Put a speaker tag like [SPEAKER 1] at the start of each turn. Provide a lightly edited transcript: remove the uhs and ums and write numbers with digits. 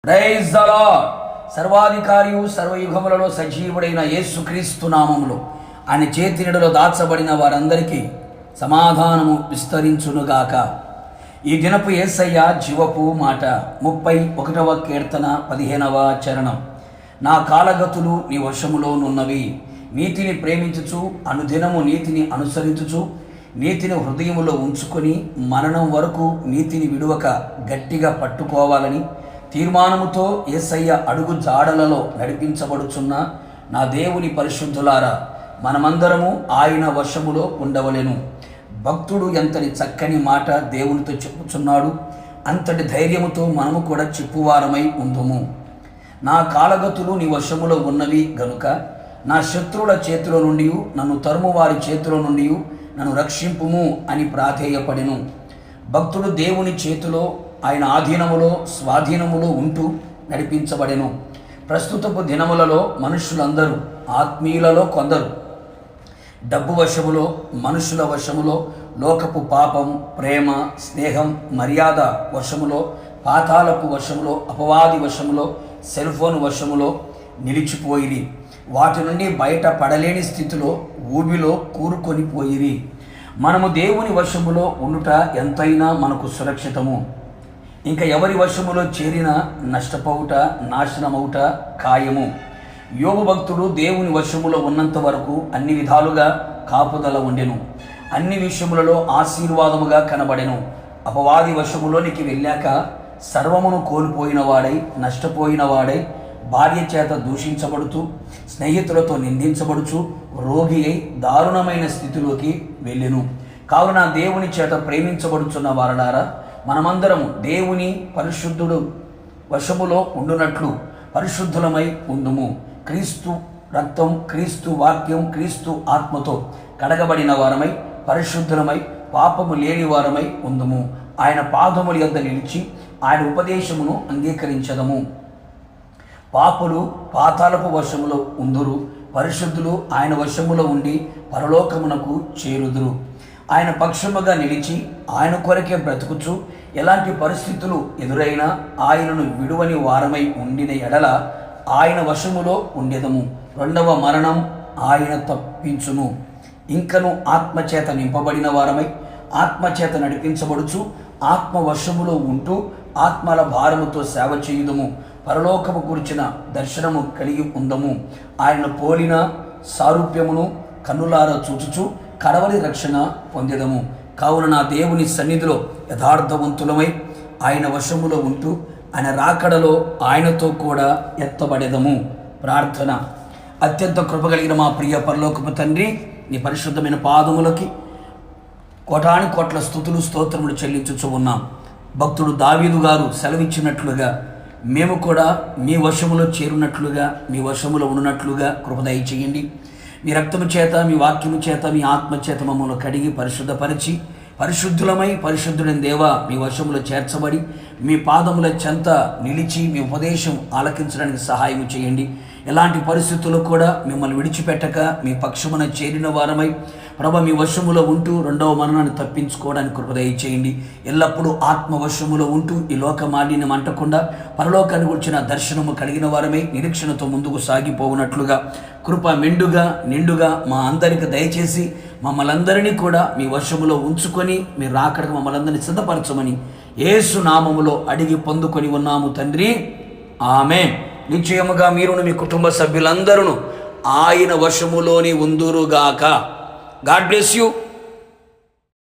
[SPEAKER 1] Praise the lord. సర్వాధికారియు సర్వయుగములలో సజీవుడైన యేసుక్రీస్తు నామములో ఆయన చేతి నీడలో దాచబడిన వారందరికీ సమాధానము విస్తరించునుగాక. ఈ దినపు యేసయ్య జీవపు మాట 31వ కీర్తన 15వ చరణం. నా కాలగతులు నీ వశములోనున్నవి, నీతిని ప్రేమించుచు అనుదినము నీతిని అనుసరించుచు నీతిని హృదయములో ఉంచుకొని మరణం వరకు నీతిని విడువక గట్టిగా పట్టుకోవాలని తీర్మానముతో యేసయ్య అడుగు జాడలలో నడిపించబడుచున్న నా దేవుని పరిశుద్ధులారా, మనమందరము ఆయన వశములో ఉండవలెను. భక్తుడు ఎంతటి చక్కని మాట దేవునితో చెప్పుచున్నాడు, అంతటి ధైర్యముతో మనము కూడా చెప్పువారమై ఉందుము. నా కాలగతులు నీ వశములో ఉన్నవి గనుక నా శత్రువుల చేతిలో నుండి, నన్ను తరుము వారి చేతిలో నుండి నన్ను రక్షింపుము అని ప్రాధేయపడెను. భక్తుడు దేవుని చేతిలో, ఆయన ఆధీనములో స్వాధీనములో ఉంటూ నడిపించబడెను. ప్రస్తుతపు దినములలో మనుషులందరూ, ఆత్మీయులలో కొందరు డబ్బు వశములో, మనుషుల వశములో, లోకపు పాపం, ప్రేమ, స్నేహం, మర్యాద వశములో, పాతాళపు వశములో, అపవాది వశములో, సెల్ ఫోన్ వశములో నిలిచిపోయిరి. వాటి నుండి బయట పడలేని స్థితిలో ఊబిలో కూరుకొని పోయిరి. మనము దేవుని వశములో ఉండుట ఎంతైనా మనకు సురక్షితము. ఇంకా ఎవరి వశములో చేరినా నష్టపోవుట, నాశనమవుట ఖాయము. యోబు భక్తుడు దేవుని వశములో ఉన్నంత వరకు అన్ని విధాలుగా కాపుదల ఉండెను, అన్ని విషయములలో ఆశీర్వాదముగా కనబడెను. అపవాది వశములోనికి వెళ్ళాక సర్వమును కోల్పోయిన వాడై, నష్టపోయిన వాడై, భార్య చేత దూషించబడుతూ, స్నేహితులతో నిందించబడుచు, రోగి అయి దారుణమైన స్థితిలోకి వెళ్ళెను. కావున దేవుని చేత ప్రేమించబడుచున్న వారలారా, మనమందరము దేవుని పరిశుద్ధుడు వశములో ఉండునట్లు పరిశుద్ధులమై ఉందుము. క్రీస్తు రక్తం, క్రీస్తు వాక్యం, క్రీస్తు ఆత్మతో కడగబడిన వారమై, పరిశుద్ధులమై, పాపము లేని వారమై ఉందుము. ఆయన పాదముల యొద్ద నిలిచి ఆయన ఉపదేశమును అంగీకరించదము. పాపులు పాతాళపు వశములో ఉందురు, పరిశుద్ధులు ఆయన వశములో ఉండి పరలోకమునకు చేరుదురు. ఆయన పక్షముగా నిలిచి ఆయన కొరకే బ్రతుకుచు, ఎలాంటి పరిస్థితులు ఎదురైనా ఆయనను విడువని వారమై ఉండిన ఎడల ఆయన వశములో ఉండెదము. రెండవ మరణం ఆయన తప్పించును. ఇంకను ఆత్మచేత నింపబడిన వారమై, ఆత్మచేత నడిపించబడుచు, ఆత్మ వశములో ఉంటూ ఆత్మల భారముతో సేవ చేయుదము. పరలోకము గురించిన దర్శనము కలిగి ఉందము. ఆయన పోలిన సారూప్యమును కన్నులారా చూచుచు కడవలి రక్షణ పొందెదము. కావున నా దేవుని సన్నిధిలో యథార్థవంతులమై ఆయన వశములో ఉంటూ ఆయన రాకడలో ఆయనతో కూడా ఎత్తబడెదము. ప్రార్థన. అత్యంత కృపగలిగిన మా ప్రియ పరలోకపు తండ్రి, నీ పరిశుద్ధమైన పాదములకి కోటాని కోట్ల స్తుతులు స్తోత్రములు చెల్లించుచు ఉన్నాం. భక్తుడు దావీదు గారు సెలవిచ్చినట్లుగా మేము కూడా మీ వశములో చేరున్నట్లుగా, మీ వశములో ఉన్నట్లుగా కృప దయచేయండి. మీ రక్తము చేత, మీ వాక్యము చేత, మీ ఆత్మ చేత మమ్మల్ని కడిగి పరిశుద్ధపరిచి, పరిశుద్ధులమై పరిశుద్ధుడైన దేవా మీ వశములో చేర్చబడి మీ పాదముల చెంత నిలిచి మీ ఉపదేశం ఆలకించడానికి సహాయం చేయండి. ఎలాంటి పరిస్థితుల్లో కూడా మిమ్మల్ని విడిచిపెట్టక మీ పక్షమున చేరిన వారమై ప్రభ మీ వశములో ఉంటూ రెండవ మరణాన్ని తప్పించుకోవడానికి కృప దయచేయండి. ఎల్లప్పుడూ ఆత్మ వశములో ఉంటూ ఈ లోక మాలిన్యం అంటకుండా పరలోకాన్ని గురించిన దర్శనము కలిగిన వారమై నిరీక్షణతో ముందుకు సాగిపోవునట్లుగా కృప మెండుగా నిండుగా మా అందరికి దయచేసి మమ్మల్ని అందరినీ కూడా మీ వశములో ఉంచుకొని మీరు రాకడకు మమ్మల్ని అందరినీ సిద్ధపరచమని యేసు నామములో అడిగి పొందుకొని ఉన్నాము తండ్రి, ఆమేన్. నిశ్చయముగా మీరును మీ కుటుంబ సభ్యులందరూ ఆయన వశములోని ఉందురుగాక. God bless you.